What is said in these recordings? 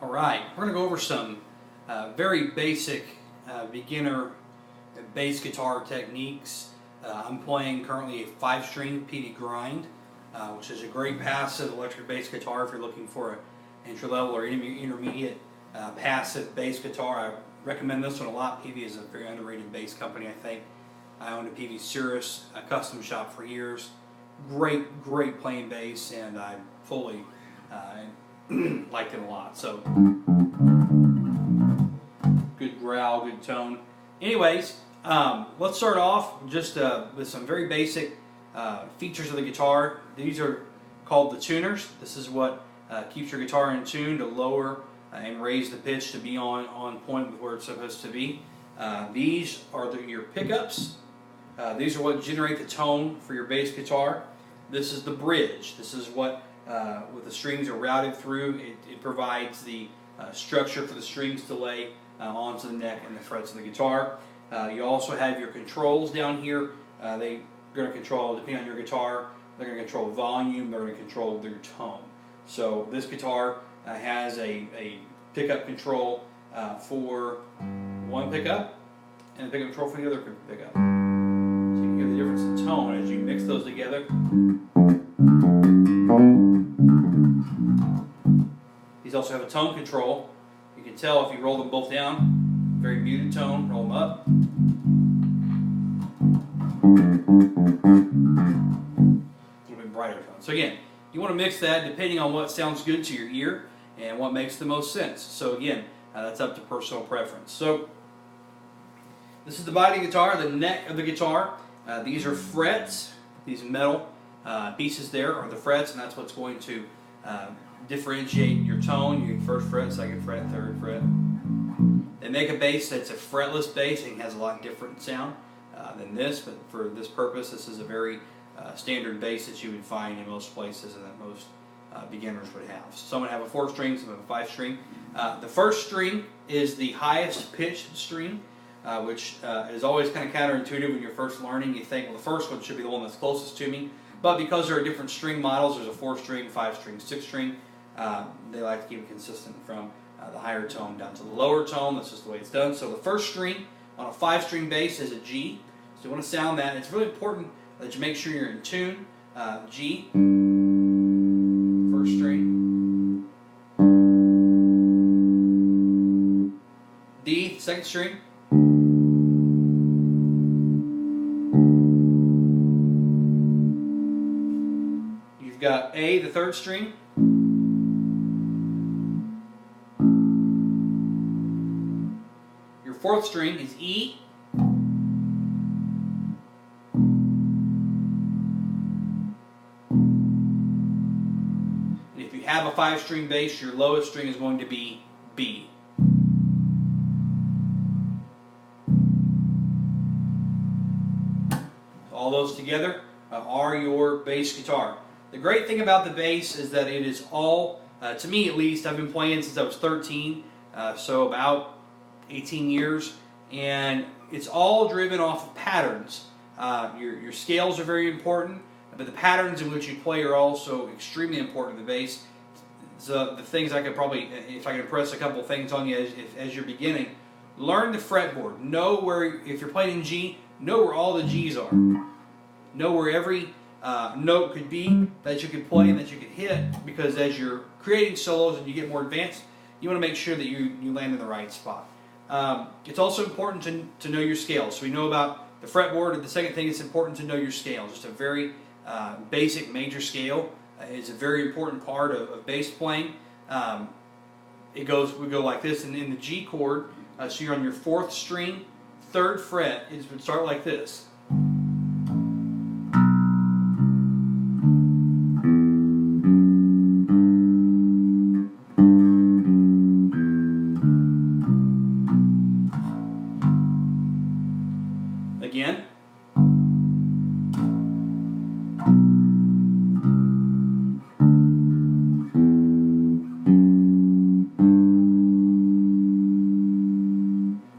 All right, we're going to go over some very basic beginner bass guitar techniques. I'm playing currently a 5-string PD Grind, which is a great passive electric bass guitar if you're looking for an entry-level or intermediate passive bass guitar. I recommend this one a lot. PV is a very underrated bass company, I think. I owned a PV Cirrus, a custom shop for years. Great playing bass, and I fully liked it a lot. So good growl, good tone. Anyways, let's start off just with some very basic features of the guitar. These are called the tuners. This is what keeps your guitar in tune to lower and raise the pitch to be on point with where it's supposed to be. These are your pickups. These are what generate the tone for your bass guitar. This is the bridge. This is what with the strings are routed through. It provides the structure for the strings to lay onto the neck and the frets of the guitar. You also have your controls down here. They're going to control, depending on your guitar, they're going to control volume, they're going to control their tone. So this guitar has a pickup control for one pickup and a pickup control for the other pickup. So you can hear the difference in tone as you mix those together. These also have a tone control. You can tell if you roll them both down, very muted tone, roll them up. A little bit brighter tone. So again, you want to mix that depending on what sounds good to your ear and what makes the most sense. So again, that's up to personal preference. So this is the body of the guitar, the neck of the guitar. These are frets. These metal pieces there are the frets, and that's what's going to differentiate your tone. Your first fret, second fret, third fret. They make a bass that's a fretless bass and has a lot different sound than this, but for this purpose, this is a very standard bass that you would find in most places and that most beginners would have. So some would have a 4-string, some have a 5-string. The first string is the highest pitched string, which is always kind of counterintuitive when you're first learning. You think, well, the first one should be the one that's closest to me. But because there are different string models, there's a 4-string, 5-string, 6-string, they like to keep it consistent from the higher tone down to the lower tone. That's just the way it's done. So the first string on a 5-string bass is a G. So you want to sound that. It's really important that you make sure you're in tune. G, first string. D, second string. You've got A, the 3rd string. Your 4th string is E. And if you have a 5-string bass, your lowest string is going to be B. All those together are your bass guitar. The great thing about the bass is that it is all, to me at least, I've been playing since I was 13, so about 18 years, and it's all driven off of patterns. Your scales are very important, but the patterns in which you play are also extremely important to the bass. So the things I could probably, if I could impress a couple things on you as you're beginning, learn the fretboard. Know where, if you're playing in G, know where all the G's are. Know where every note could be that you could play and that you could hit, because as you're creating solos and you get more advanced, you want to make sure that you land in the right spot. It's also important to know your scales. So we know about the fretboard, and the second thing, it's important to know your scale. Just a very basic major scale is a very important part of bass playing. We go like this, and in the G chord, so you're on your 4th string, 3rd fret, it would start like this. Again.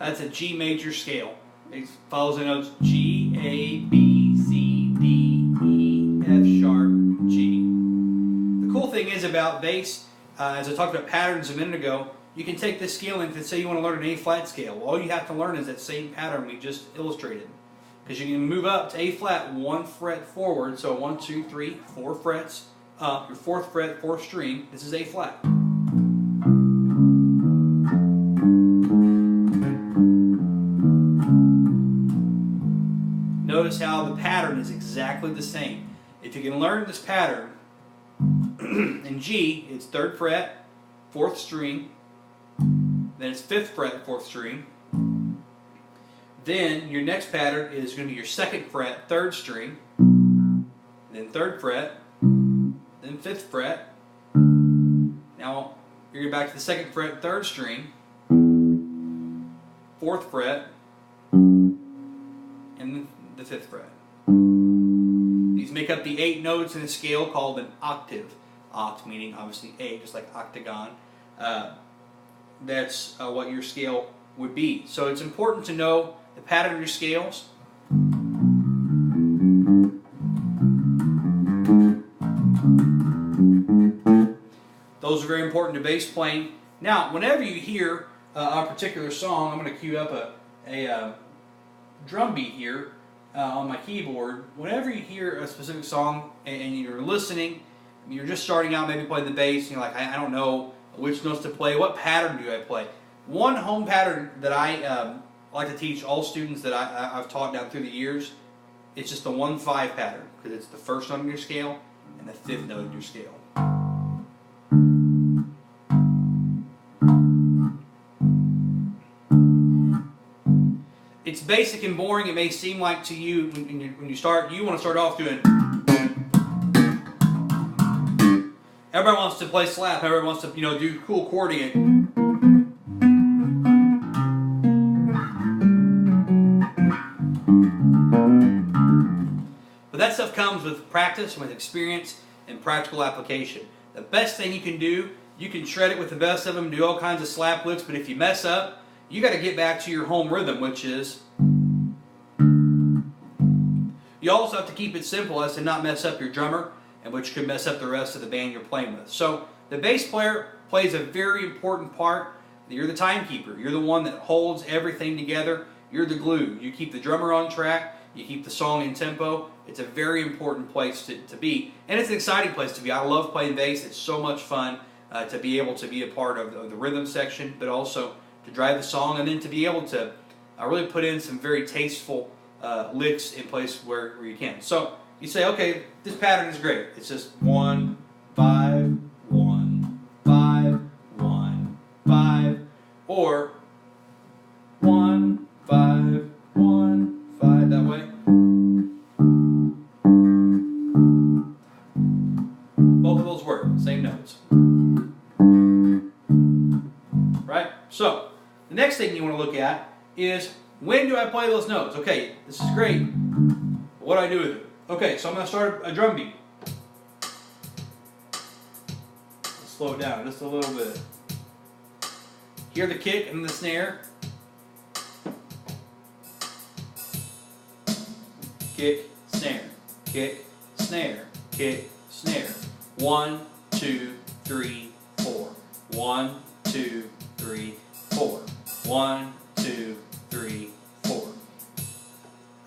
That's a G major scale. It follows the notes G, A, B, C, D, E, F sharp, G. The cool thing is about bass as I talked about patterns a minute ago, you can take this scale and say you want to learn an A flat scale. All you have to learn is that same pattern we just illustrated. Because you can move up to A flat 1 fret forward, so 1, 2, 3, 4 frets up, your 4th fret, 4th string, this is A flat. Notice how the pattern is exactly the same. If you can learn this pattern, in G, it's 3rd fret, 4th string, then it's 5th fret, 4th string. Then your next pattern is going to be your 2nd fret, 3rd string, then 3rd fret, then 5th fret. Now you're going back to the 2nd fret, 3rd string, 4th fret, and the 5th fret. These make up the 8 notes in a scale called an octave. Oct meaning obviously 8, just like octagon. That's what your scale would be. So it's important to know the pattern of your scales. Those are very important to bass playing. Now, whenever you hear a particular song, I'm going to cue up a drum beat here on my keyboard. Whenever you hear a specific song and you're listening, you're just starting out maybe playing the bass, and you're like, I don't know which notes to play, what pattern do I play? One home pattern that I like to teach all students that I've taught down through the years, it's just the 1-5 pattern, because it's the first note in your scale and the 5th note in your scale. It's basic and boring. It may seem like to you when you start, you want to start off doing. Everybody wants to play slap. Everybody wants to, do cool chording. But that stuff comes with practice, with experience, and practical application. The best thing you can do, you can shred it with the best of them, do all kinds of slap licks, but if you mess up, you got to get back to your home rhythm, which is. You also have to keep it simple as to not mess up your drummer, and which could mess up the rest of the band you're playing with. So the bass player plays a very important part. You're the timekeeper. You're the one that holds everything together. You're the glue. You keep the drummer on track. You keep the song in tempo. It's a very important place to be. And it's an exciting place to be. I love playing bass. It's so much fun to be able to be a part of the rhythm section, but also to drive the song, and then to be able to really put in some very tasteful licks in place where you can. So you say, okay, this pattern is great. It's just 1, 5, 1, 5, 1, 5, or 1, 5, 1, 5, that way. Both of those work, same notes. Right? So, the next thing you want to look at is, when do I play those notes? Okay, this is great. What do I do with it? Okay, so I'm going to start a drum beat. Let's slow it down just a little bit. Hear the kick and the snare. Kick, snare, kick, snare, kick, snare. 1, 2, 3, 4. 1, 2, 3, 4. 1, 2, 3, 4.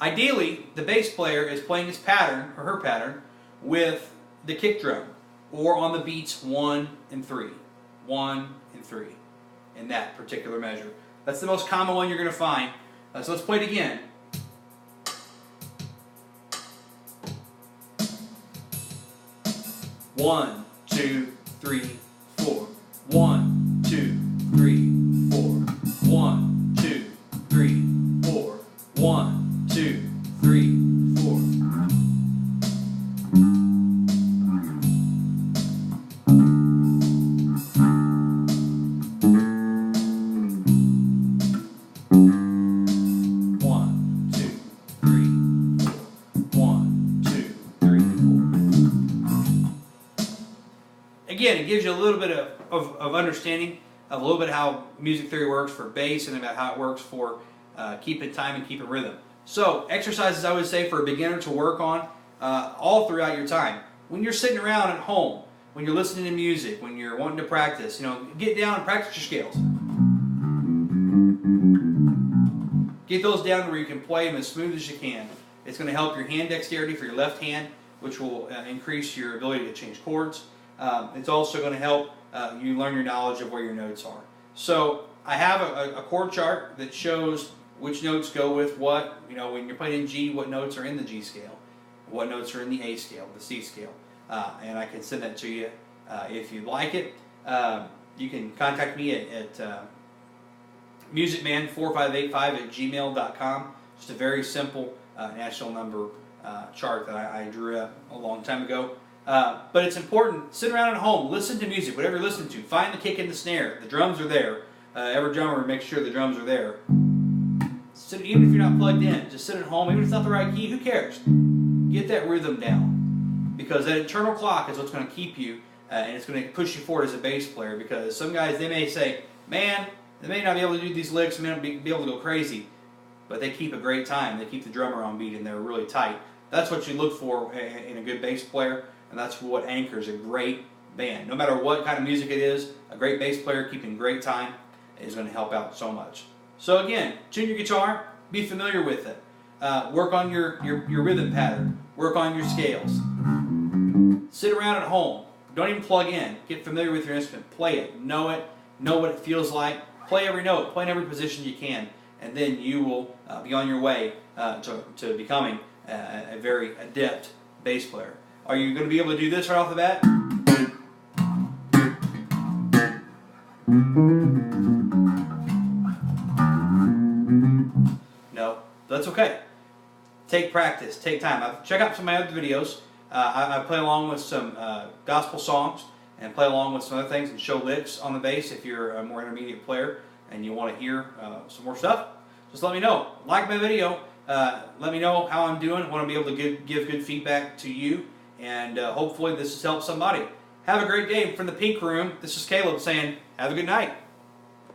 Ideally, the bass player is playing his pattern, or her pattern, with the kick drum, or on the beats 1 and 3. 1 and 3, in that particular measure. That's the most common one you're going to find. So let's play it again. One, 2, 3, 4. 1, 2, 3, 4. 1, 2, 3, 4. 1, 2, 3, 4. Again, it gives you a little bit of understanding of a little bit how music theory works for bass, and about how it works for keeping time and keeping rhythm. So, exercises I would say for a beginner to work on all throughout your time. When you're sitting around at home, when you're listening to music, when you're wanting to practice, get down and practice your scales. Get those down to where you can play them as smooth as you can. It's going to help your hand dexterity for your left hand, which will increase your ability to change chords. It's also going to help you learn your knowledge of where your notes are. So I have a chord chart that shows which notes go with what. When you're playing in G, what notes are in the G scale, what notes are in the A scale, the C scale. And I can send that to you if you'd like it. You can contact me at musicman4585@gmail.com. Just a very simple national number chart that I drew up a long time ago. But it's important. Sit around at home, listen to music, whatever you're listening to. Find the kick and the snare. The drums are there. Every drummer makes sure the drums are there. Even if you're not plugged in, just sit at home. Even if it's not the right key, who cares? Get that rhythm down. Because that internal clock is what's going to keep you, and it's going to push you forward as a bass player. Because some guys, they may say, man, they may not be able to do these licks, may not be able to go crazy, but they keep a great time. They keep the drummer on beat, and they're really tight. That's what you look for in a good bass player, and that's what anchors a great band. No matter what kind of music it is, a great bass player keeping great time is going to help out so much. So again, tune your guitar, be familiar with it. Work on your rhythm pattern. Work on your scales. Sit around at home. Don't even plug in. Get familiar with your instrument. Play it. Know it. Know what it feels like. Play every note. Play in every position you can. And then you will be on your way to becoming a very adept bass player. Are you going to be able to do this right off the bat? No, that's okay. Take practice, take time. Check out some of my other videos. I play along with some gospel songs and play along with some other things and show licks on the bass if you're a more intermediate player and you want to hear some more stuff. Just let me know. Like my video. Let me know how I'm doing. I want to be able to give good feedback to you, and hopefully this has helped somebody. Have a great day. From the Pink Room, this is Caleb saying, have a good night.